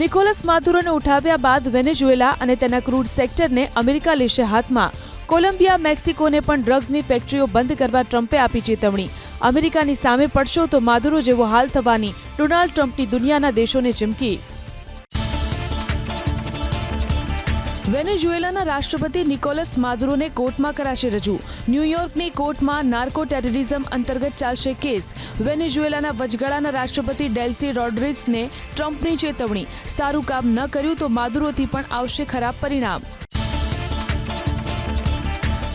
Nicholas માદુરોને ઉઠાવ્યા બાદ Venezuela અને તેના ક્રૂડ સેક્ટરને અમેરિકા લેશે હાથમાં. કોલંબિયા, મેક્સિકોને પણ ડ્રગ્સની ફેક્ટરીઓ બંધ કરવા ટ્રમ્પે આપી ચેતવણી. અમેરિકાની સામે પડશો તો માદુરો જેવો હાલ થવાની ડોનાલ્ડ ટ્રમ્પની દુનિયાના દેશોને ચીમકી. વેનેઝુએલાના રાષ્ટ્રપતિ નિકોલસ માદુરોને કોર્ટમાં કરાશે રજૂ. ન્યૂયોર્કની કોર્ટમાં નાર્કો ટેરરિઝમ અંતર્ગત ચાલશે કેસ. વેનેઝુએલાના વચગાળાના રાષ્ટ્રપતિ ડેલ્સી રોડ્રિગ્સને ટ્રમ્પની ચેતવણી. સારું કામ ન કર્યું તો માદુરોથી પણ આવશે ખરાબ પરિણામ.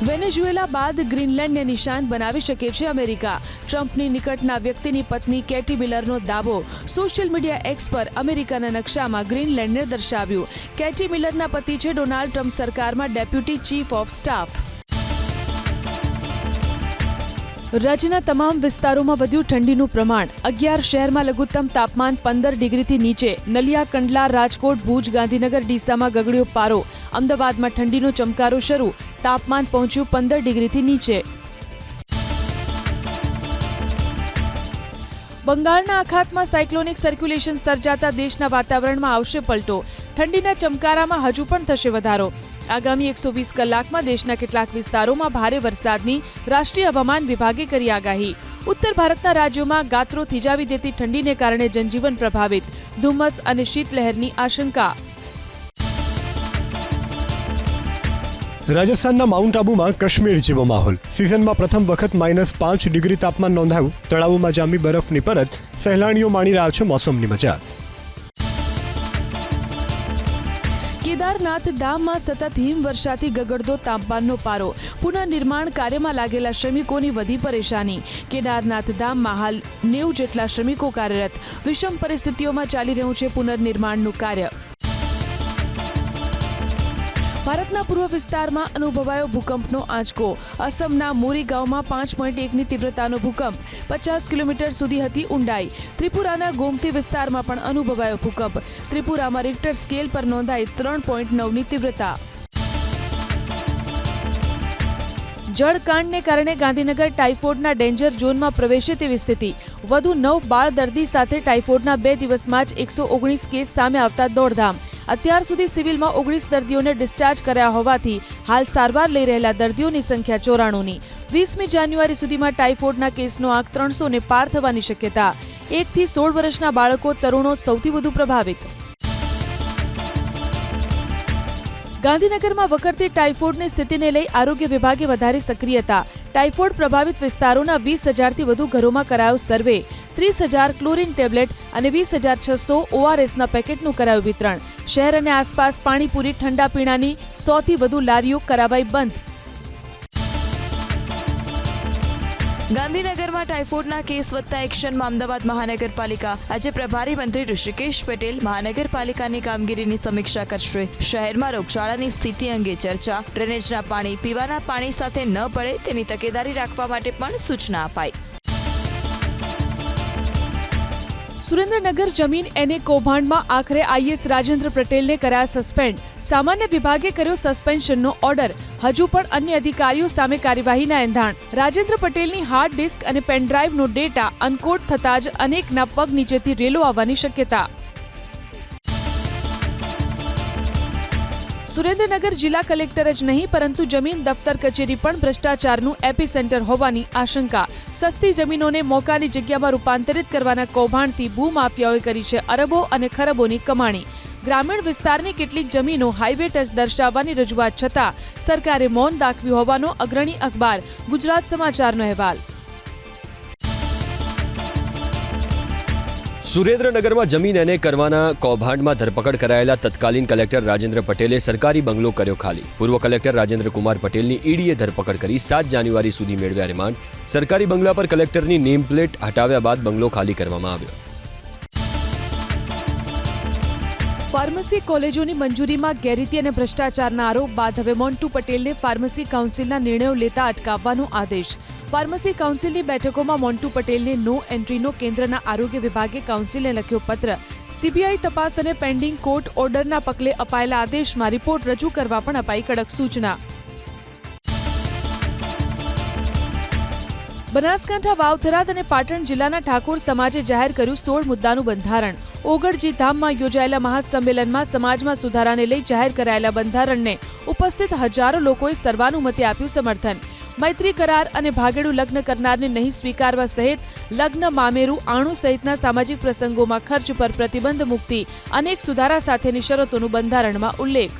વેનેઝુએલા બાદ ગ્રીનલેન્ડને નિશાન બનાવી શકે છે અમેરિકા. ટ્રમ્પની નિકટના વ્યક્તિની પત્ની કેટી મિલરનો દાવો. સોશિયલ મીડિયા એક્સ પર અમેરિકાના નકશામાં ગ્રીનલેન્ડને દર્શાવ્યું. કેટી મિલરના પતિ છે ડોનાલ્ડ ટ્રમ્પ સરકારમાં ડેપ્યુટી ચીફ ઓફ સ્ટાફ. રાજ્યના તમામ વિસ્તારોમાં વધ્યું ઠંડીનું પ્રમાણ. 11 શહેરમાં લઘુત્તમ તાપમાન 15 ડિગ્રીથી નીચે. નલિયા, કંડલા, રાજકોટ, ભુજ, ગાંધીનગર, ડીસામાં ગગડ્યો પારો. અમદાવાદમાં ઠંડીનો ચમકારો શરૂ. તાપમાન પહોંચ્યું 15 ડિગ્રીથી નીચે. બંગાળના અખાતમાં સાયક્લોનિક સર્ક્યુલેશન સર્જાતા દેશના વાતાવરણમાં આવશે પલટો. ઠંડીના ચમકારામાં હજુ પણ થશે વધારો. આગામી 120 કલાકમાં દેશના કેટલાક વિસ્તારોમાં ભારે વરસાદની રાષ્ટ્રીય હવામાન વિભાગે કરી આગાહી. ઉત્તર ભારતના રાજ્યોમાં ગાત્રો થીજાવી દેતી ઠંડીને કારણે જનજીવન પ્રભાવિત. ધુમ્મસ અને શીતલહેરની આશંકા. રાજસ્થાનના માઉન્ટ આબુમાં કાશ્મીર જેવો માહોલ. સિઝનમાં પ્રથમ વખત -5 ડિગ્રી તાપમાન નોંધાયું. તળાવોમાં જામી બરફની પરત. સહેલાણીઓ માણી રહ્યા છે મોસમની મજા. કેદારનાથ ધામમાં સતત હિમવર્ષાથી ગગડતો તાપમાનનો પારો. પુનઃનિર્માણ કાર્યમાં લાગેલા શ્રમિકોની વધી પરેશાની. કેદારનાથ ધામમાં હાલ 90 જેટલા શ્રમિકો કાર્યરત. વિષમ પરિસ્થિતિઓમાં ચાલી રહ્યું છે પુનર્નિર્માણનું કાર્ય. ભારતના પૂર્વ વિસ્તારમાં અનુભવાયો ભૂકંપનો આંચકો. અસમના મોરીગાંવમાં 5.1ની તીવ્રતાનો ભૂકંપ. 50 કિલોમીટર સુધી હતી ઊંડાઈ. ત્રિપુરાના ગોમતી વિસ્તારમાં પણ અનુભવાયો ભૂકંપ. ત્રિપુરામાં રિક્ટર સ્કેલ પર નોંધાઈ 3.9ની તીવ્રતા. જળકાંડને કારણે ગાંધીનગર ટાઇફોઇડના ડેન્જર ઝોનમાં પ્રવેશે તેવી સ્થિતિ. વધુ 9 બાળ દર્દી સાથે ટાઇફોઇડના 2 દિવસમાં જ 119 કેસ સામે આવતા દોડધામ. અત્યાર સુધી સિવિલમાં 19 દર્દીઓને ડિસ્ચાર્જ કર્યા હોવાથી હાલ સારવાર લઈ રહેલા દર્દીઓની સંખ્યા 94ની. 20મી જાન્યુઆરી સુધીમાં ટાઇફોઇડના કેસનો આંક 300ને પાર થવાની શક્યતા. 1 થી 16 વર્ષના બાળકો, તરુણો સૌથી વધુ પ્રભાવિત. ગાંધીનગરમાં વકરતી ટાઇફોઇડની સ્થિતિને લઈ આરોગ્ય વિભાગે વધારી સક્રિયતા. ટાઇફોઇડ પ્રભાવિત વિસ્તારોના 20,000થી વધુ ઘરોમાં કરાયો સર્વે. 30,000 ક્લોરીન ટેબ્લેટ અને 20,600 ORSના પેકેટનું કરાયું વિતરણ. શહેર અને આસપાસ પાણીપુરી, ઠંડા પીણાની 100થી વધુ લારીઓ કરાવાઈ બંધ. ગાંધીનગરમાં ટાઇફોઇડના કેસ વધતા એક્શનમાં અમદાવાદ મહાનગરપાલિકા. આજે પ્રભારી મંત્રી ઋષિકેશ પટેલ મહાનગરપાલિકાની કામગીરીની સમીક્ષા કરશે. શહેરમાં રોગચાળાની સ્થિતિ અંગે ચર્ચા. ડ્રેનેજના પાણી પીવાના પાણી સાથે ન પડે તેની તકેદારી રાખવા માટે પણ સૂચના અપાઈ. સુરેન્દ્રનગર જમીન એને કૌભાંડમાં આખરે આઈએસ રાજેન્દ્ર પટેલને કર્યા સસ્પેન્ડ. સામાન્ય વિભાગે કર્યો સસ્પેન્શનનો ઓર્ડર. હજુ પણ અન્ય અધિકારીઓ સામે કાર્યવાહીના એંધાણ. રાજેન્દ્ર પટેલની હાર્ડ ડિસ્ક અને પેનડ્રાઈવનો ડેટા અનકોડ થતાં જ અનેકના પગ નીચેથી રેલો આવવાની શક્યતા. સુરેન્દ્રનગર જિલ્લા કલેક્ટર જ નહીં પરંતુ જમીન દફતર કચેરી પણ ભ્રષ્ટાચારનું એપિસેન્ટર હોવાની આશંકા. સસ્તી જમીનોને મોકાની જગ્યામાં રૂપાંતરિત કરવાના કૌભાંડથી ભૂમાફિયાઓએ કરી છે અરબો અને ખરબોની કમાણી. ગ્રામીણ વિસ્તારની કેટલીક જમીનો હાઈવે ટચ દર્શાવવાની રજૂઆત છતાં સરકારે મૌન દાખવ્યું હોવાનો અગ્રણી અખબાર ગુજરાત સમાચારનો અહેવાલ. સુરેન્દ્રનગરમાં જમીન એને કરવાના કૌભાંડમાં ધરપકડ કરાયેલા તત્કાલીન કલેક્ટર રાજેન્દ્ર પટેલે સરકારી બંગલો કર્યો ખાલી. પૂર્વ કલેક્ટર રાજેન્દ્ર કુમાર પટેલની ઈડીએ ધરપકડ કરી 7 જાન્યુઆરી સુધી મેળવ્યા રિમાન્ડ. સરકારી બંગલા પર કલેક્ટરની નેમ પ્લેટ હટાવ્યા બાદ બંગલો ખાલી કરવામાં આવ્યો. ફાર્મસી કોલેજોની મંજૂરીમાં ગેરરીતિ અને ભ્રષ્ટાચારના આરોપ બાદ હવે મોન્ટુ પટેલને ફાર્મસી કાઉન્સિલના નિર્ણયો લેતા અટકાવવાનો આદેશ. ફાર્મસી કાઉન્સિલની બેઠકોમાં મોન્ટુ પટેલને નો એન્ટ્રીનો કેન્દ્રના આરોગ્ય વિભાગે કાઉન્સિલને લખ્યો પત્ર. સીબીઆઈ તપાસ અને પેન્ડિંગ કોર્ટ ઓર્ડરના પગલે અપાયેલા આદેશમાં રિપોર્ટ રજૂ કરવા પણ અપાઈ કડક સૂચના. બનાસકાંઠા, વાવ-થરાદ અને પાટણ જિલ્લાના ઠાકોર સમાજે જાહેર કર્યું 16 મુદ્દાનું બંધારણ. ઓગળજી ધામમાં યોજાયેલા મહાસંમેલનમાં સમાજમાં સુધારાને લઈ જાહેર કરાયેલા બંધારણને ઉપસ્થિત હજારો લોકોએ સર્વાનુમતે આપ્યું સમર્થન. મૈત્રી કરાર અને ભાગેડુ લગ્ન કરનારને નહીં સ્વીકારવા સહિત લગ્ન, મામેરું, આણું સહિતના સામાજિક પ્રસંગોમાં ખર્ચ પર પ્રતિબંધ મુક્તિ અનેક સુધારા સાથેની શરતોનું બંધારણમાં ઉલ્લેખ.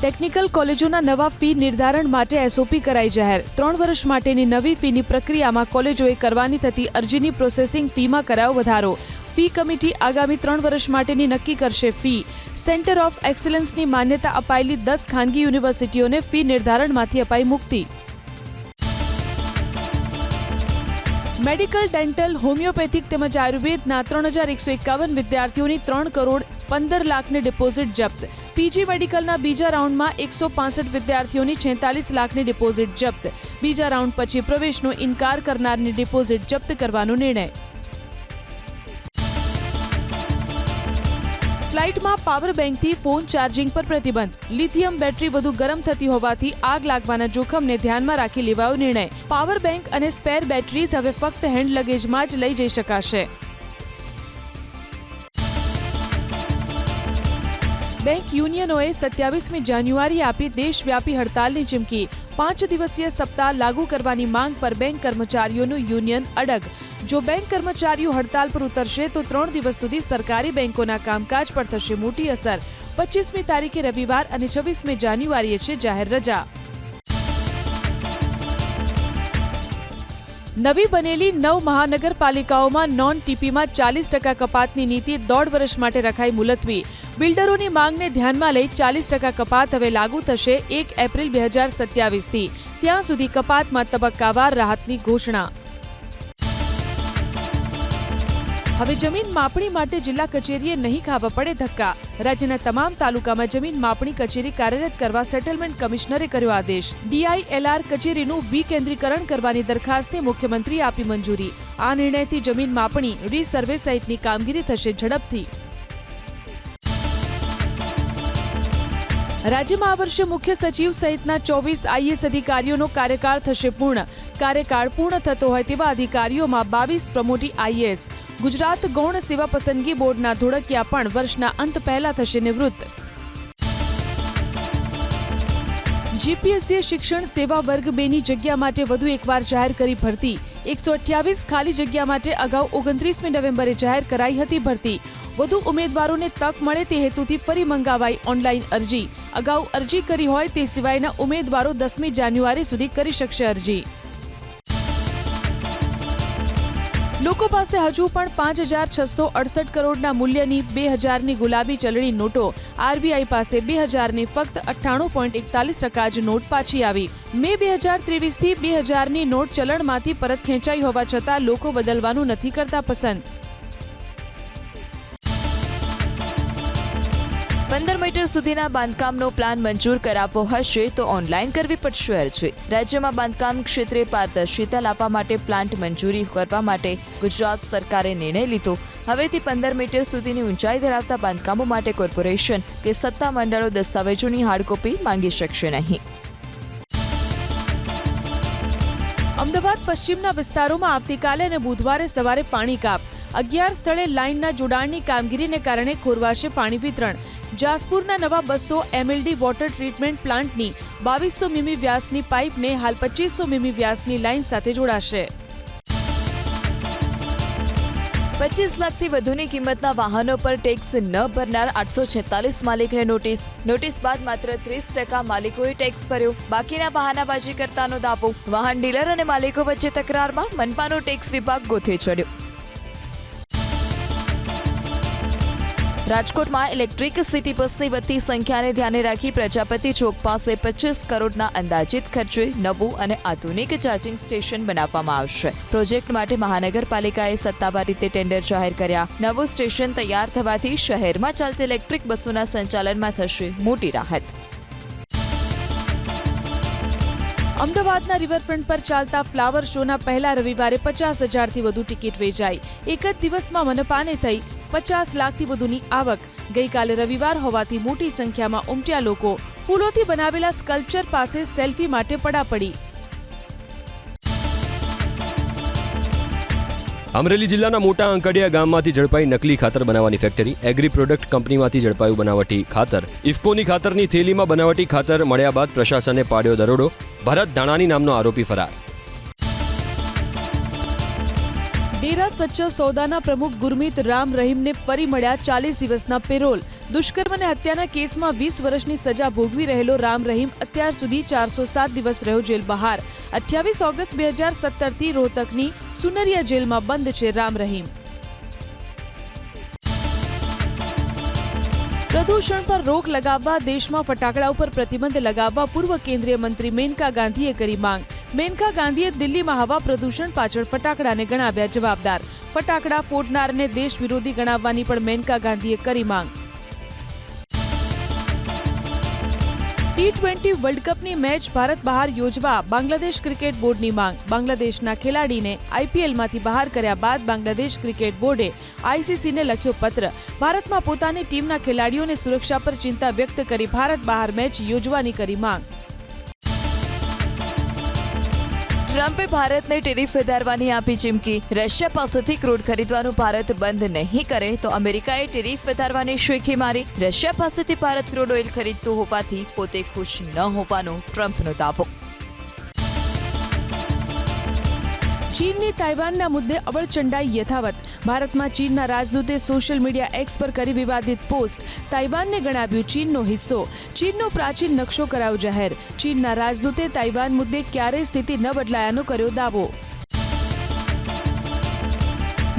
ટેકનિકલ કોલેજોના નવા ફી નિર્ધારણ માટે એસઓપી કરાઈ જાહેર. 3 વર્ષ માટેની નવી ફીની પ્રક્રિયામાં કોલેજોએ કરવાની થતી અરજીની પ્રોસેસિંગ ફીમાં કરાયો વધારો. ફી કમિટી આગામી 3 વર્ષ માટેની નક્કી કરશે ફી. સેન્ટર ઓફ એક્સલન્સની માન્યતા અપાયેલી 10 ખાનગી યુનિવર્સિટીઓને ફી નિર્ધારણમાંથી અપાઈ મુક્તિ. મેડિકલ, ડેન્ટલ, હોમિયોપેથિક તેમજ આયુર્વેદના 3151 વિદ્યાર્થીઓની 3,15,00,000ની ડિપોઝિટ જપ્ત. પીજી મેડિકલના બીજા રાઉન્ડમાં 165 વિદ્યાર્થીઓની 46 લાખની ડિપોઝિટ જપ્ત. બીજા રાઉન્ડ પછી પ્રવેશનો ઇનકાર કરનારની ડિપોઝિટ જપ્ત કરવાનો નિર્ણય. ફ્લાઇટમાં પાવર બેંકથી ફોન ચાર્જિંગ પર પ્રતિબંધ. લિથિયમ બેટરી વધુ ગરમ થતી હોવાથી આગ લાગવાના જોખમને ધ્યાનમાં રાખી લેવાયો નિર્ણય. પાવર બેંક અને સ્પેર બેટરીઝ હવે ફક્ત હેન્ડ લગેજમાં જ લઈ જઈ શકાશે. બેંક યુનિયનોએ 27મી જાન્યુઆરી આપી દેશવ્યાપી હડતાલની ચીમકી. 5 દિવસીય સપ્તાહ લાગુ કરવાની માંગ પર બેંક કર્મચારીઓનું યુનિયન અડગ. જો બેંક કર્મચારીઓ હડતાલ પર ઉતરશે તો 3 દિવસ સુધી સરકારી બેંકોના કામકાજ પર થશે મોટી અસર. 25મી તારીખે રવિવાર અને 26મી જાન્યુઆરીએ છે જાહેર રજા. નવી બનેલી 9 મહાનગરપાલિકાઓમાં નોન ટીપીમાં 40% કપાતની નીતિ 1.5 વર્ષ માટે રખાઈ મુલતવી. બિલ્ડરોની માંગને ધ્યાનમાં લઈ 40% કપાત હવે લાગુ થશે 1 એપ્રિલ 2027થી. ત્યાં સુધી કપાતમાં તબક્કાવાર રાહતની ઘોષણા. હવે જમીન માપણી માટે જિલ્લા કચેરીએ નહીં ખાવા પડે ધક્કા. રાજ્યના તમામ તાલુકામાં જમીન માપણી કચેરી કાર્યરત કરવા સેટલમેન્ટ કમિશનરે કર્યો આદેશ. DILR કચેરીનું વિકેન્દ્રીકરણ કરવાની દરખાસ્તને મુખ્યમંત્રીએ આપી મંજૂરી. આ નિર્ણયથી જમીન માપણી, રીસર્વે સહિતની કામગીરી થશે ઝડપથી. રાજ્યમાં આ વર્ષે મુખ્ય સચિવ સહિતના 24 IAS અધિકારીઓનો કાર્યકાળ થશે પૂર્ણ. કાર્યકાળ પૂર્ણ થતો હોય તેવા અધિકારીઓમાં 22 પ્રમોટી IAS. ગુજરાત ગૌણ સેવા પસંદગી બોર્ડના ધોળકિયા પણ વર્ષના અંત પહેલા થશે નિવૃત્ત. જીપીએસસીએ શિક્ષણ સેવા વર્ગ 2ની જગ્યા માટે વધુ એકવાર જાહેર કરી ભરતી. 128 ખાલી જગ્યા માટે અગાઉ 29મી નવેમ્બરે જાહેર કરાઈ હતી ભરતી. વધુ ઉમેદવારોને તક મળે તે હેતુથી ફરી મંગાવાઈ ઓનલાઈન અરજી. અગાઉ અરજી કરી હોય તે સિવાયના ઉમેદવારો 10મી જાન્યુઆરી સુધી કરી શકશે અરજી. લોકો પાસે હજુ પણ 5,668 કરોડના મૂલ્યની 2,000ની ગુલાબી ચલણી નોટો. RBI પાસે 2,000ની ફક્ત 98.41% જ નોટ પાછી આવી. મે 2023થી 2,000ની નોટ ચલણમાંથી પરત ખેંચાઈ હોવા છતાં લોકો બદલવાનું નથી કરતા પસંદ. 15 મીટર સુધીના બાંધકામનો પ્લાન મંજૂર કરાવવો હશે તો ઓનલાઈન કરવી પડશે અરજી. રાજ્યમાં બાંધકામ ક્ષેત્રે પારદર્શિતા લાવવા માટે પ્લાન્ટ મંજૂરી કરવા માટે ગુજરાત સરકારે નિર્ણય લીધો. હવેથી 15 મીટર સુધીની ઊંચાઈ ધરાવતા બાંધકામો માટે કોર્પોરેશન કે સત્તા મંડળો દસ્તાવેજોની હાર્ડકોપી માંગી શકશે નહીં. અમદાવાદ પશ્ચિમના વિસ્તારોમાં આવતીકાલે અને બુધવારે સવારે પાણી કાપ. 11 સ્થળે લાઇનના જોડાણની કામગીરીને કારણે ખોરવાશે પાણી વિતરણ. જાસપુરના નવા 200 MLD વોટર ટ્રીટમેન્ટ પ્લાન્ટની 2200 મીમી વ્યાસની પાઇપને હાલ 2500 મીમી વ્યાસની લાઇન સાથે જોડાશે. 25 લાખથી વધુની કિંમતના વાહનો પર ટેક્સ ન ભરનાર 846 માલિકને નોટિસ. નોટિસ બાદ માત્ર 30% માલિકોએ ટેક્સ ભર્યો. બાકીના બહાનાબાજી કરતાનો દાવો. વાહન ડીલર અને માલિકો વચ્ચે તકરારમાં મનપાનો ટેક્સ વિભાગ ગોથે ચડ્યો. રાજકોટમાં ઇલેક્ટ્રિક સિટી બસની વધતી સંખ્યાને ધ્યાને રાખી પ્રજાપતિ ચોક પાસે 25 કરોડના અંદાજિત ખર્ચે નવું અને આધુનિક ચાર્જિંગ સ્ટેશન બનાવવામાં આવશે. પ્રોજેક્ટ માટે મહાનગરપાલિકાએ સત્તાવાર રીતે ટેન્ડર જાહેર કર્યા. નવું સ્ટેશન તૈયાર થવાથી શહેરમાં ચાલતી ઇલેક્ટ્રિક બસોના સંચાલનમાં થશે મોટી રાહત. અમદાવાદના રિવરફ્રન્ટ પર ચાલતા ફ્લાવર શોના પહેલા રવિવારે 50,000થી વધુ ટિકિટ વેચાઈ. એક જ દિવસમાં મનપાને થઈ 50 લાખથી વધુની આવક. ગઈકાલે રવિવાર હોવાથી મોટી સંખ્યામાં ઉમટ્યા લોકો. ફૂલોથી બનાવેલા સ્કલ્પચર પાસે સેલ્ફી માટે પડાપડી. અમરેલી જિલ્લાના મોટા અંકડિયા ગામમાંથી ઝડપાઈ નકલી ખાતર બનાવવાની ફેક્ટરી. એગ્રી પ્રોડક્ટ કંપનીમાંથી ઝડપાયું બનાવટી ખાતર. ઇફકોની ખાતરની થેલીમાં બનાવટી ખાતર મળ્યા બાદ પ્રશાસને પાડ્યો દરોડો. ભરત ધાણાની નામનો આરોપી ફરાર. ડેરા સચ્ચા સોદાના પ્રમુખ ગુરમીત રામ રહીમને ફરી મળ્યા 40 દિવસના પેરોલ. દુષ્કર્મ અને હત્યાના કેસમાં 20 વર્ષની સજા ભોગવી રહેલો રામ રહીમ અત્યાર સુધી 407 દિવસ રહ્યો જેલ બહાર. 28 ઓગસ્ટ 2017થી રોહતકની સુનરિયા જેલમાં બંધ છે રામ રહીમ. પ્રદૂષણ પર રોક લગાવવા દેશમાં ફટાકડા ઉપર પ્રતિબંધ લગાવવા પૂર્વ કેન્દ્રીય મંત્રી મેનકા ગાંધીએ કરી માંગ. મેનકા ગાંધીએ દિલ્હીમાં હવા પ્રદૂષણ પાછળ ફટાકડાને ગણાવ્યા જવાબદાર. ફટાકડા ફોડનારને દેશ વિરોધી ગણાવવાની પણ મેનકા ગાંધીએ કરી માંગ. T20 વર્લ્ડ કપની મેચ ભારત બહાર યોજવા બાંગ્લાદેશ ક્રિકેટ બોર્ડની માંગ. બાંગ્લાદેશના ખેલાડીને IPLમાંથી બહાર કર્યા બાદ બાંગ્લાદેશ ક્રિકેટ બોર્ડે ICCને લખ્યો પત્ર. ભારતમાં પોતાની ટીમના ખેલાડીઓની સુરક્ષા પર ચિંતા વ્યક્ત કરી ભારત બહાર મેચ યોજવાની કરી માંગ. ટ્રમ્પે ભારતને ટેરિફ વધારવાની આપી ચીમકી. રશિયા પાસેથી ક્રૂડ ખરીદવાનું ભારત બંધ નહીં કરે તો અમેરિકાએ ટેરિફ વધારવાની શેખી મારી. રશિયા પાસેથી ભારત ક્રૂડ ઓઇલ ખરીદતું હોવાથી પોતે ખુશ ન હોવાનો ટ્રમ્પનો દાવો. ચીનની તાઇવાનના મુદ્દે અવળચંડાઈ યથાવત. ભારતમાં ચીનના રાજદૂતે સોશિયલ મીડિયા એક્સ પર કરી વિવાદિત પોસ્ટ. તાઇવાનને ગણાવ્યું ચીનનો હિસ્સો. ચીનનો પ્રાચીન નકશો કરાયો જાહેર. ચીનના રાજદૂતે તાઇવાન મુદ્દે ક્યારેય સ્થિતિ ન બદલાયાનો કર્યો દાવો.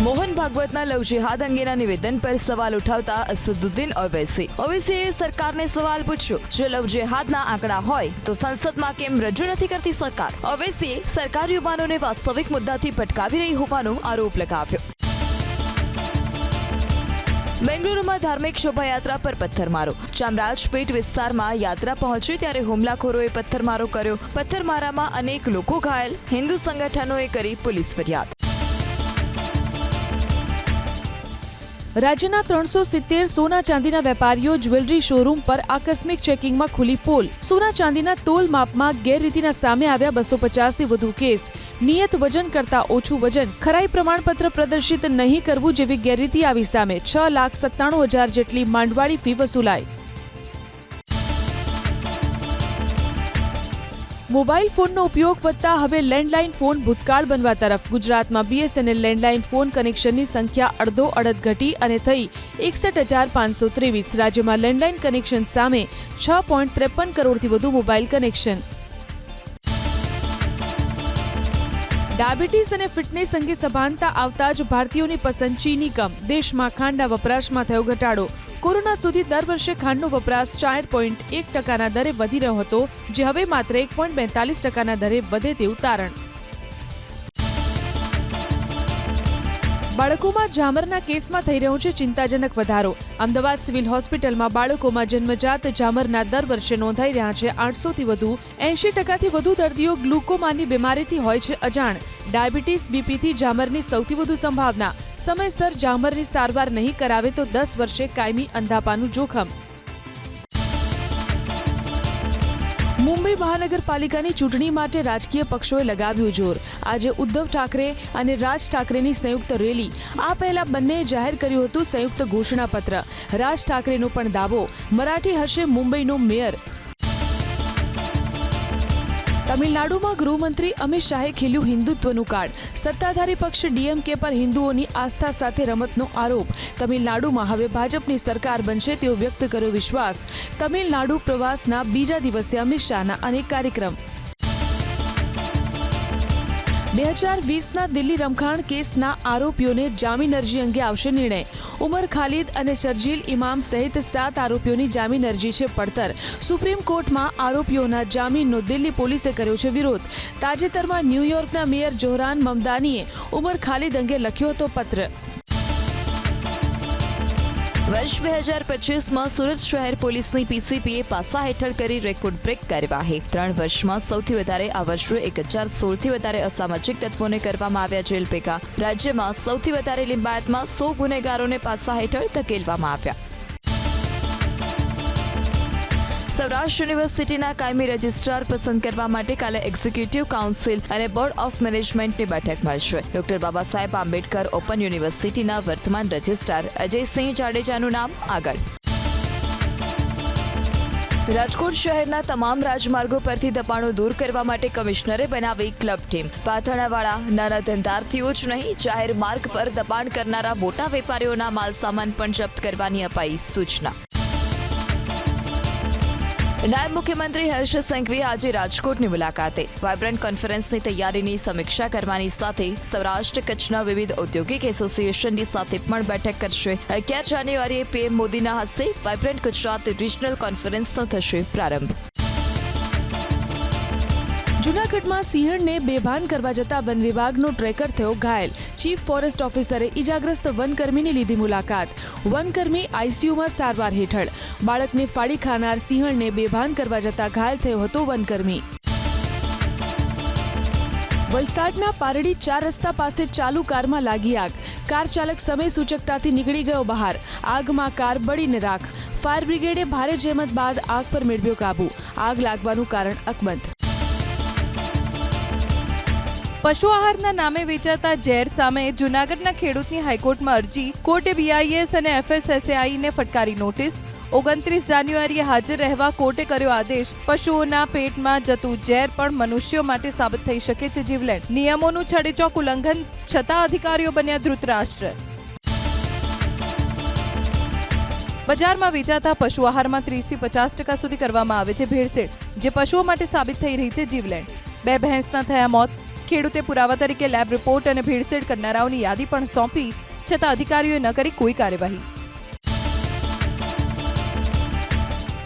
મોહન ભાગવતના લવ જેહાદ અંગેના નિવેદન પર સવાલ ઉઠાવતા અસદુદ્દીન ઓવૈસીએ સરકારને સવાલ પૂછ્યો, જો લવ જેહાદના આંકડા હોય તો સંસદમાં કેમ રજૂ નથી કરતી સરકાર? ઓવૈસીએ સરકાર યુવાનોને વાસ્તવિક મુદ્દાથી ભટકાવી રહી હોવાનો આરોપ લગાવ્યો. બેંગલુરુમાં ધાર્મિક શોભાયાત્રા પર પથ્થરમારો. ચામરાજપેટ વિસ્તારમાં યાત્રા પહોંચી ત્યારે હુમલાખોરોએ પથ્થરમારો કર્યો. પથ્થરમારામાં અનેક લોકો ઘાયલ. હિન્દુ સંગઠનોએ કરી પોલીસ ફરિયાદ. રાજ્યના 370 સોના ચાંદીના વેપારીઓ જ્વેલરી શોરૂમ પર આકસ્મિક ચેકિંગમાં ખુલી પોલ. સોના ચાંદીના તોલ માપમાં ગેરરીતિના સામે આવ્યા 250થી વધુ કેસ. નિયત વજન કરતા ઓછું વજન, ખરાઈ પ્રમાણપત્ર પ્રદર્શિત નહીં કરવું જેવી ગેરરીતિ આવી સામે 6,97,000 જેટલી માંડવાળી ફી વસૂલાઈ. મોબાઈલ ફોનનો ઉપયોગ વધતા હવે લેન્ડલાઇન ફોન ભૂતકાળ બનવા તરફ. ગુજરાતમાં BSNL લેન્ડલાઇન ફોન કનેક્શનની સંખ્યા અડધોઅડધ ઘટી અને થઈ 61,523. રાજ્યમાં લેન્ડલાઇન કનેક્શન સામે 6.53 કરોડથી વધુ મોબાઈલ કનેક્શન. ડાયાબિટીસ અને ફિટનેસ અંગે સભાનતા આવતા જ ભારતીયોની પસંદ ચીની કમ. દેશમાં ખાંડના વપરાશમાં થયો ઘટાડો. કોરોના સુધી દર વર્ષે ખાંડનો વપરાશ 4.1% દરે વધી રહ્યો હતો, જે હવે માત્ર 1.42% દરે વધે તેવું તારણ. બાળકોમાં ઝામરના કેસમાં થઈ રહ્યો છે ચિંતાજનક વધારો. અમદાવાદ સિવિલ હોસ્પિટલમાં બાળકોમાં જન્મજાત ઝામરના દર વર્ષે નોંધાઈ રહ્યા છે 800થી વધુ. 80%થી વધુ દર્દીઓ ગ્લુકોમાની બીમારીથી હોય છે અજાણ. ડાયાબિટીસ, બીપીથી ઝામરની સૌથી વધુ સંભાવના. સમયસર ઝામરની સારવાર નહીં કરાવે તો 10 વર્ષે કાયમી અંધાપાનું જોખમ. મુંબઈ મહાનગરપાલિકાની ચૂંટણી માટે રાજકીય પક્ષોએ લગાવ્યું જોર. આજે ઉદ્ધવ ઠાકરે અને રાજ ઠાકરેની સંયુક્ત રેલી. આ પહેલા બંનેએ જાહેર કર્યું હતું સંયુક્ત ઘોષણાપત્ર. રાજ ઠાકરેનો પણ દાવો, મરાઠી હશે મુંબઈનો મેયર. તમિલનાડુમાં ગૃહમંત્રી અમિત શાહે ખીલ્યું હિન્દુત્વનું કાર્ડ. સત્તાધારી પક્ષ DMK પર હિન્દુઓની આસ્થા સાથે રમતનો આરોપ. તમિલનાડુમાં હવે ભાજપની સરકાર બનશે તેવો વ્યક્ત કર્યો વિશ્વાસ. તમિલનાડુ પ્રવાસના બીજા દિવસે અમિત શાહના અનેક કાર્યક્રમ. 2020ના દિલ્હી રમખાણ કેસના આરોપીઓને જામીન અરજી અંગે આવશે નિર્ણય. ઉમર ખાલિદ અને શરજીલ ઇમામ સહિત 7 આરોપીઓની જામીન અરજી છે પડતર. સુપ્રીમ કોર્ટમાં આરોપીઓના જામીનનો દિલ્હી પોલીસે કર્યો છે વિરોધ. તાજેતરમાં ન્યૂયોર્કના મેયર જોહરાન મમદાનીએ ઉમર ખાલિદ અંગે લખ્યો હતો પત્ર. વર્ષ 2025માં સુરત શહેર પોલીસની PCPએ પાસા હેઠળ કરી રેકોર્ડ બ્રેક કાર્યવાહી. 3 વર્ષમાં સૌથી વધારે આ વર્ષે 1016થી વધારે અસામાજિક તત્વોને કરવામાં આવ્યા જેલ ભેગા. રાજ્યમાં સૌથી વધારે લિંબાયતમાં 100 ગુનેગારોને પાસા હેઠળ ધકેલવામાં આવ્યા. સૌરાષ્ટ્ર યુનિવર્સિટીના કાયમી રજિસ્ટ્રાર પસંદ કરવા માટે કાલે એક્ઝિક્યુટિવ કાઉન્સિલ અને બોર્ડ ઓફ મેનેજમેન્ટની બેઠક મળશે. ડોક્ટર બાબા સાહેબ આંબેડકર ઓપન યુનિવર્સિટીના વર્તમાન રજિસ્ટ્રાર અજયસિંહ જાડેજાનું નામ આગળ. રાજકોટ શહેરના તમામ રાજમાર્ગો પરથી દબાણો દૂર કરવા માટે કમિશનરે બનાવી ક્લબ ટીમ. પાથરણાવાળા નાના ધંધાર્થીઓ જ નહીં, જાહેર માર્ગ પર દબાણ કરનારા મોટા વેપારીઓના માલસામાન પણ જપ્ત કરવાની અપાઈ સૂચના. નાયબ મુખ્યમંત્રી હર્ષ સંઘવી આજે રાજકોટની મુલાકાતે. વાયબ્રન્ટ કોન્ફરન્સની તૈયારીની સમીક્ષા કરવાની સાથે સૌરાષ્ટ્ર કચ્છના વિવિધ ઔદ્યોગિક એસોસિએશનની સાથે પણ બેઠક કરશે. 11 જાન્યુઆરીએ પીએમ મોદીના હસ્તે વાયબ્રન્ટ ગુજરાત રિજનલ કોન્ફરન્સનો થશે પ્રારંભ. જૂનાગઢમાં સિંહણને બેભાન કરવા જતા વન વિભાગનો ટ્રેકર થયો ઘાયલ. ચીફ ફોરેસ્ટ ઓફિસરે ઇજાગ્રસ્ત વનકર્મીની લીધી મુલાકાત. વનકર્મી આઈસીયુમાં સારવાર હેઠળ. બાળકને ફાડી ખાનાર સિંહણને બેભાન કરવા જતા ઘાયલ થયો હતો વનકર્મી. વલસાડના પારડી 4 રસ્તા પાસે ચાલુ કારમાં લાગી આગ. કાર ચાલક સમય સૂચકતાથી નીકળી ગયો બહાર. આગમાં કાર બળીને રાખ. ફાયર બ્રિગેડે ભારે જહેમત બાદ આગ પર મેળવ્યો કાબુ. આગ લાગવાનું કારણ અકબંધ. પશુ આહારના નામે વેચાતા ઝેર સામે જૂનાગઢના ખેડૂતની હાઈકોર્ટમાં અરજી. કોર્ટે બીઆઈએસ અને એફએસએસએઆઈને ફટકારી નોટિસ. 29 જાન્યુઆરીએ હાજર રહેવા કોર્ટે કર્યો આદેશ. પશુઓના પેટમાં જતું ઝેર પણ મનુષ્યો માટે સાબિત થઈ શકે છે જીવલેણ. નિયમોનું છડેચોક ઉલ્લંઘન છતાં અધિકારીઓ બન્યા ધૃતરાષ્ટ્ર. બજારમાં વેચાતા પશુ આહારમાં 30 થી 50% સુધી કરવામાં આવે છે ભેળસેળ, જે પશુઓ માટે સાબિત થઈ રહી છે જીવલેણ. 2 ભેંસના થયા મોત. ખેડૂતે પુરાવા તરીકે લેબ રિપોર્ટ અને ભેળસેળ કરનારાઓની યાદી પણ સોંપી, છતાં અધિકારીઓએ ન કરી કોઈ કાર્યવાહી.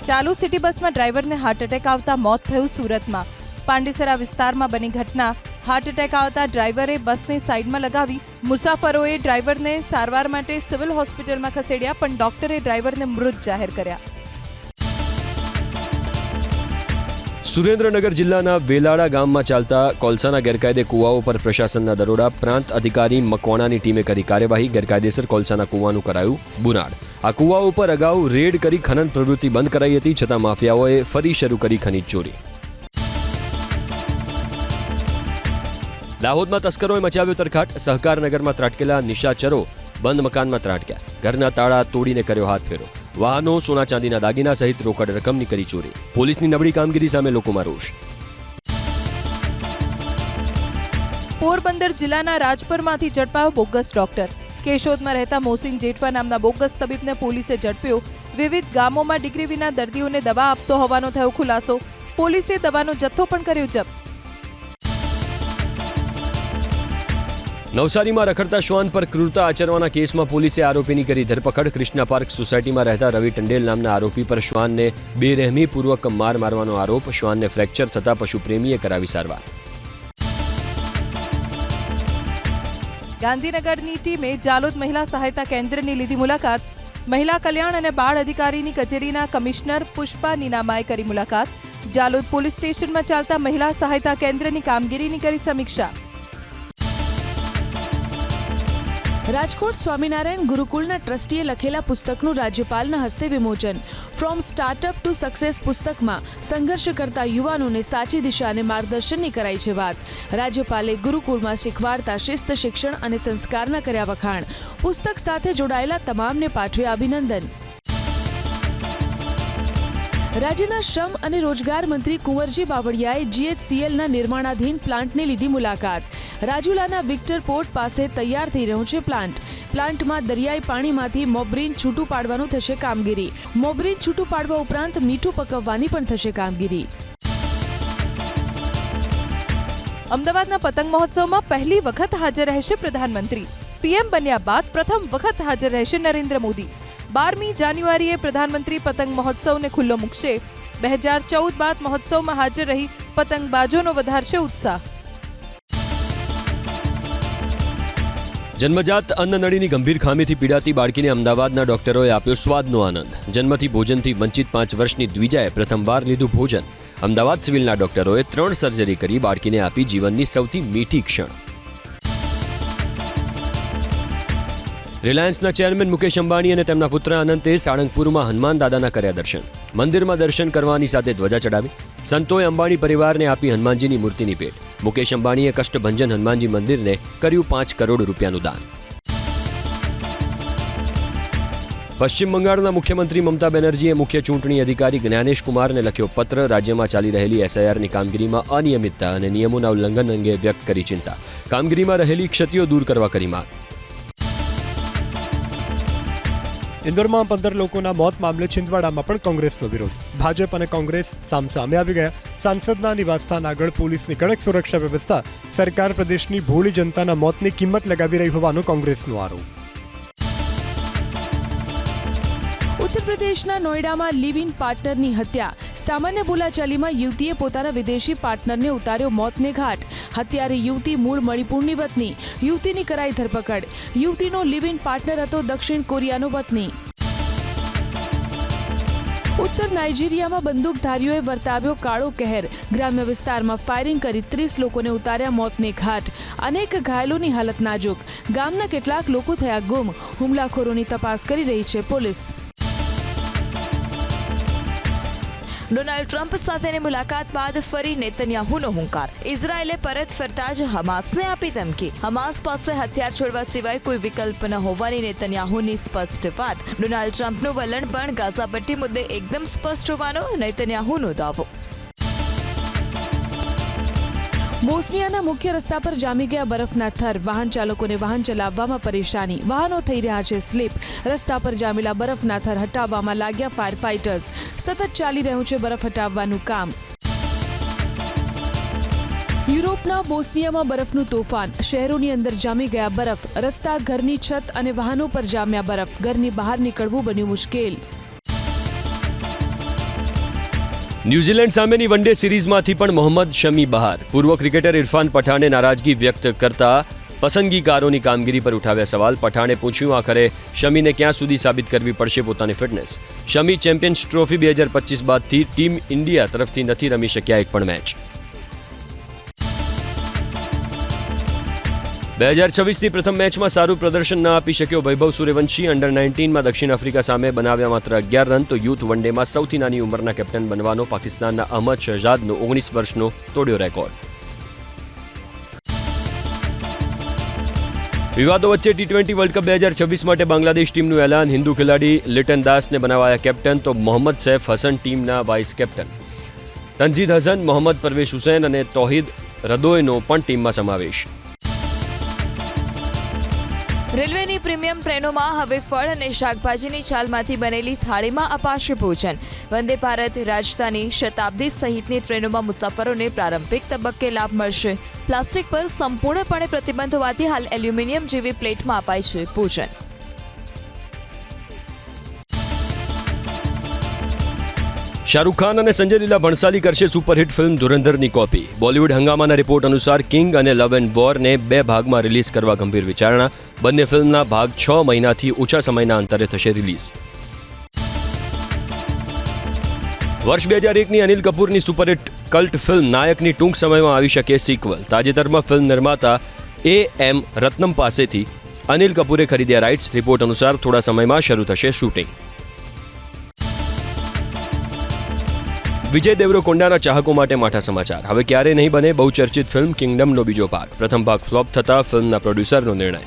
ચાલુ સિટી બસમાં ડ્રાઈવરને હાર્ટ એટેક આવતા મોત થયું સુરતમાં. પાંડેસરા વિસ્તારમાં બની ઘટના. હાર્ટ એટેક આવતા ડ્રાઈવરે બસને સાઈડમાં લગાવી. મુસાફરોએ ડ્રાઈવરને સારવાર માટે સિવિલ હોસ્પિટલમાં ખસેડ્યા, પણ ડોક્ટરે ડ્રાઈવરને મૃત જાહેર કર્યા. સુરેન્દ્રનગર જિલ્લાના વેલાળા ગામમાં ચાલતા કોલસાના ગેરકાયદે કૂવાઓ પર પ્રશાસનના દરોડા. પ્રાંત અધિકારી મકવાણાની ટીમે કરી કાર્યવાહી. ગેરકાયદેસર કોલસાના કૂવાનું કરાયું બુનાડ. આ કૂવાઓ પર અગાઉ રેડ કરી ખનન પ્રવૃત્તિ બંધ કરાઈ હતી, છતાં માફિયાઓએ ફરી શરૂ કરી ખનીજ ચોરી. દાહોદમાં તસ્કરોએ મચાવ્યો તરખાટ. સહકારનગરમાં ત્રાટકેલા નિશાચરો બંધ મકાનમાં ત્રાટક્યા. ઘરના તાળા તોડીને કર્યો હાથ ફેરો. વાહનો, સોના ચાંદીના દાગીના સહિત રોકડ રકમની કરી ચોરી. પોલીસની નબળી કામગીરી સામે લોકોમાં રોષ. પોરબંદર જિલ્લાના રાજપરમાંથી ઝડપાયો બોગસ ડોક્ટર. કેશોદમાં રહેતા મોહસિન જેઠવા નામના બોગસ તબીબને પોલીસે ઝડપ્યો. વિવિધ ગામોમાં ડિગ્રી વિના દર્દીઓને દવા આપતો હોવાનો થયો ખુલાસો. પોલીસે દવાનો જથ્થો પણ કર્યો જપ્ત. નવસારીમાં રખડતા શ્વાન પર ક્રૂરતા આચરવાના કેસમાં પોલીસે આરોપીની કરી ધરપકડ. કૃષ્ણા પાર્ક સોસાયટીમાં રહેતા રવિ ટંડેલ નામના આરોપી પર શ્વાનને બેરહેમીપૂર્વક માર મારવાનો આરોપ. શ્વાનને ફ્રેક્ચર થતા પશુપ્રેમીએ કરાવી સારવાર. ગાંધીનગરની ટીમે જાલોદ મહિલા સહાયતા કેન્દ્રની લીધી મુલાકાત. મહિલા કલ્યાણ અને બાળ અધિકારીની કચેરીના કમિશનર પુષ્પા નીનામાએ કરી મુલાકાત. જાલોદ પોલીસ સ્ટેશનમાં ચાલતા મહિલા સહાયતા કેન્દ્રની કામગીરીની કરી સમીક્ષા. રાજકોટ સ્વામિનારાયણ ગુરુકુળના ટ્રસ્ટીએ લખેલા પુસ્તકનું રાજ્યપાલના હસ્તે વિમોચન. ફ્રોમ સ્ટાર્ટઅપ ટુ સક્સેસ પુસ્તકમાં સંઘર્ષ કરતા યુવાનોને સાચી દિશા અને માર્ગદર્શનની કરાઈ છે વાત. રાજ્યપાલે ગુરુકુળમાં શીખવાડતા શિસ્ત, શિક્ષણ અને સંસ્કારના કર્યા વખાણ. પુસ્તક સાથે જોડાયેલા તમામને પાઠવ્યા અભિનંદન. રાજ્યના શ્રમ અને રોજગાર મંત્રી કુંવરજી બાવળિયાએ જીએચસીએલના નિર્માણાધીન પ્લાન્ટની લીધી મુલાકાત. રાજુલાના વિક્ટર પોર્ટ પાસે તૈયાર થઈ રહ્યો છે પ્લાન્ટ. પ્લાન્ટમાં દરિયાઈ પાણીમાંથી મોબ્રીન છૂટું પાડવાનું થશે કામગીરી. મોબ્રીન છૂટું પાડવા ઉપરાંત મીઠું પકવવાની પણ થશે કામગીરી. અમદાવાદના પતંગ મહોત્સવમાં પહેલી વખત હાજર રહેશે પ્રધાનમંત્રી. પીએમ બન્યા બાદ પ્રથમ વખત હાજર રહેશે નરેન્દ્ર મોદી. 12મી જાન્યુઆરીએ પ્રધાનમંત્રી પતંગ મહોત્સવને ખુલ્લો મૂકશે. 2014 બાદ મહોત્સવમાં હાજર રહી પતંગબાજોનો વધારશે ઉત્સાહ. જન્મજાત અન્નનળીની ગંભીર ખામીથી પીડાતી બાળકીને અમદાવાદના ડોક્ટરોએ આપ્યો સ્વાદનો આનંદ. જન્મથી ભોજનથી વંચિત 5 વર્ષની દ્વિજાએ પ્રથમવાર લીધું ભોજન. અમદાવાદ સિવિલના ડોક્ટરોએ 3 સર્જરી કરી બાળકીને આપી જીવનની સૌથી મીઠી ક્ષણ. રિલાયન્સના ચેરમેન મુકેશ અંબાણી અને તેમના પુત્ર અનંતે સાળંગપુરમાં હનુમાન દાદાના કર્યા દર્શન. મંદિરમાં દર્શન કરવાની સાથે ધ્વજા ચડાવી. સંતોએ અંબાણી પરિવારને આપી હનુમાનજીની મૂર્તિની ભેટ. મુકેશ અંબાણીએ કષ્ટભંજન હનુમાનજી મંદિરને કર્યું 5 કરોડ રૂપિયાનું દાન. પશ્ચિમ બંગાળના મુખ્યમંત્રી મમતા બેનર્જીએ મુખ્ય ચૂંટણી અધિકારી જ્ઞાનેશ કુમારને લખ્યો પત્ર. રાજ્યમાં ચાલી રહેલી એસઆઈઆરની કામગીરીમાં અનિયમિતતા અને નિયમોના ઉલ્લંઘન અંગે વ્યક્ત કરી ચિંતા. કામગીરીમાં રહેલી ક્ષતિઓ દૂર કરવા કરી માંગ. ઇન્દોરમાં 15 લોકોના મોત મામલે છિંદવાડામાં પણ કોંગ્રેસનો વિરોધ. ભાજપ અને કોંગ્રેસ સામસામે આવી ગયા. સાંસદના નિવાસસ્થાન આગળ પોલીસની કડક સુરક્ષા વ્યવસ્થા સરકાર પ્રદેશની ભોળી જનતાના મોતની કિંમત લગાવી રહી હોવાનો કોંગ્રેસનો આરોપ. ઉત્તર પ્રદેશના નોઈડામાં લિવ ઇન પાર્ટનરની હત્યા. સામાન્ય બોલાચાલીમાં યુવતીએ પોતાના વિદેશી પાર્ટનરને ઉતાર્યો મોતને ઘાટ. હત્યારી યુવતી મૂળ મણિપુરની વતની. યુવતીની કરાઈ ધરપકડ. યુવતીનો લિવ ઇન પાર્ટનર હતો દક્ષિણ કોરિયાનો વતની. ઉત્તર નાઇજીરિયામાં બંદૂકધારીઓએ વર્તાવ્યો કાળો કહેર. ગ્રામ્ય વિસ્તારમાં ફાયરિંગ કરી 30 લોકોને ઉતાર્યા મોતને ઘાટ. અનેક ઘાયલોની હાલત નાજુક. ગામના કેટલાક લોકો થયા ગુમ. હુમલાખોરોની તપાસ કરી રહી છે પોલીસ. ડોનાલ્ડ ટ્રમ્પ સાથેની મુલાકાત બાદ ફરી નેતન્યાહુનો હુંકાર. ઇઝરાયેલે પરત ફરતા જ હમાસને આપી ધમકી. હમાસ પાસે હથિયાર છોડવા સિવાય કોઈ વિકલ્પ ન હોવાની નેતન્યાહુની સ્પષ્ટ વાત. ડોનાલ્ડ ટ્રમ્પનું વલણ પણ ગાઝા પટ્ટી મુદ્દે એકદમ સ્પષ્ટ હોવાનો નેતન્યાહુનો દાવો. બોસ્નિયાના મુખ્ય રસ્તા પર જામી ગયા બરફના થર. વાહન ચાલકોને વાહન ચલાવવામાં પરેશાની. વાહનો થઈ રહ્યા છે સ્લીપ. રસ્તા પર જામેલા બરફના થર હટાવવામાં લાગ્યા ફાયર ફાઇટર્સ. સતત ચાલી રહ્યું છે બરફ હટાવવાનું કામ. યુરોપના બોસ્નિયામાં બરફનું તોફાન. શહેરોની અંદર જામી ગયા બરફ. રસ્તા, ઘરની છત અને વાહનો પર જામ્યા બરફ. ઘરની બહાર નીકળવું બન્યું મુશ્કેલ. ન્યૂઝીલેન્ડ સામેની વનડે સિરીઝમાંથી પણ મોહમ્મદ શમી બહાર. પૂર્વ ક્રિકેટર ઇરફાન પઠાણે નારાજગી વ્યક્ત કરતા પસંદગીકારોની કામગીરી પર ઉઠાવ્યા સવાલ. પઠાણે પૂછ્યું આખરે શમીને ક્યાં સુધી સાબિત કરવી પડશે પોતાની ફિટનેસ. શમી ચેમ્પિયન્સ ટ્રોફી 2025 બાદથી ટીમ ઇન્ડિયા તરફથી નથી રમી શક્યા એક પણ મેચ. 2026ની પ્રથમ મેચમાં સારું પ્રદર્શન ન આપી શક્યો વૈભવ સૂર્યવંશી. અંડર 19માં દક્ષિણ આફ્રિકા સામે બનાવ્યા માત્ર 11 રન. તો યુથ વનડેમાં સૌથી નાની ઉંમરના કેપ્ટન બનવાનો પાકિસ્તાનના અહમદ શહજાદનો 19 વર્ષનો તોડ્યો રેકોર્ડ. વિવાદો વચ્ચે T20 વર્લ્ડ કપ 2026 માટે બાંગ્લાદેશ ટીમનું એલાન. હિન્દુ ખેલાડી લિટન દાસને બનાવાયા કેપ્ટન. તો મોહમ્મદ સૈફ હસન ટીમના વાઇસ કેપ્ટન. તનજીદ હસન, મોહમ્મદ પરવેશ હુસૈન અને તૌહિદ રદોયનો પણ ટીમમાં સમાવેશ. રેલવેની પ્રીમિયમ ટ્રેનોમાં હવે ફળ અને શાકભાજીની છાલમાંથી બનેલી થાળીમાં અપાશે ભોજન. વંદે ભારત, રાજધાની, શતાબ્દી સહિતની ટ્રેનોમાં મુસાફરોને પ્રારંભિક તબક્કે લાભ મળશે. પ્લાસ્ટિક પર સંપૂર્ણપણે પ્રતિબંધ હોવાથી હાલ એલ્યુમિનિયમ જેવી પ્લેટમાં અપાય છે ભોજન. શાહરૂખ ખાન અને સંજય લીલા ભણસાલી કરશે સુપરહિટ ફિલ્મ ધુરંધરની કોપી. બોલિવૂડ હંગામાના રિપોર્ટ અનુસાર કિંગ અને લવ એન્ડ વોરને 2 ભાગમાં રિલીઝ કરવા ગંભીર વિચારણા. બંને ફિલ્મના ભાગ 6 મહિનાથી ઓછા સમયના અંતરે થશે રિલીઝ. વર્ષ 2001ની અનિલ કપૂરની સુપરહિટ કલ્ટ ફિલ્મ નાયકની ટૂંક સમયમાં આવી શકે સિક્વલ. તાજેતરમાં ફિલ્મ નિર્માતા A.M. રત્નમ પાસેથી અનિલ કપૂરે ખરીદ્યા રાઇટ્સ. રિપોર્ટ અનુસાર થોડા સમયમાં શરૂ થશે શૂટિંગ. વિજય દેવરકોંડાના ચાહકો માટે માઠા સમાચાર. હવે ક્યારે નહીં બને બહુચર્ચિત ફિલ્મ કિંગડમનો બીજો ભાગ. પ્રથમ ભાગ ફ્લોપ થતા ફિલ્મના પ્રોડ્યુસરનો નિર્ણય.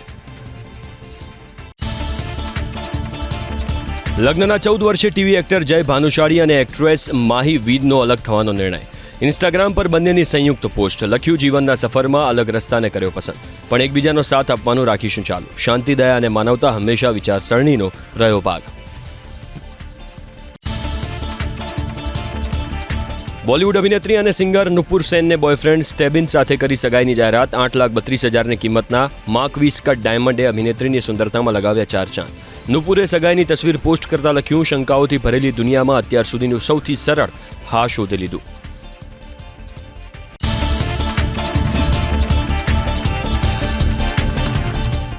લગ્નના 14 વર્ષે ટીવી એક્ટર જય ભાનુશાળી અને એક્ટ્રેસ માહી વીદનો અલગ થવાનો નિર્ણય. ઇન્સ્ટાગ્રામ પર બંનેની સંયુક્ત પોસ્ટ. લખ્યું, જીવનના સફરમાં અલગ રસ્તાને કર્યો પસંદ, પણ એકબીજાનો સાથ આપવાનું રાખીશું ચાલુ. શાંતિ, દયા અને માનવતા હંમેશા વિચારસરણીનો રહ્યો ભાગ. બોલિવૂડ અભિનેત્રી અને સિંગર નુપુર સેનને બોયફ્રેન્ડ સ્ટેબિન સાથે કરી સગાઈની જાહેરાત. 8,32,000ની કિંમતના માર્ક 20 કટ ડાયમંડે અભિનેત્રીની સુંદરતામાં લગાવ્યા 4 ચાંદ. નુપુરે સગાઈની તસવીર પોસ્ટ કરતા લખ્યું, શંકાઓથી ભરેલી દુનિયામાં અત્યાર સુધીનું સૌથી સરળ હા શોધી લીધું.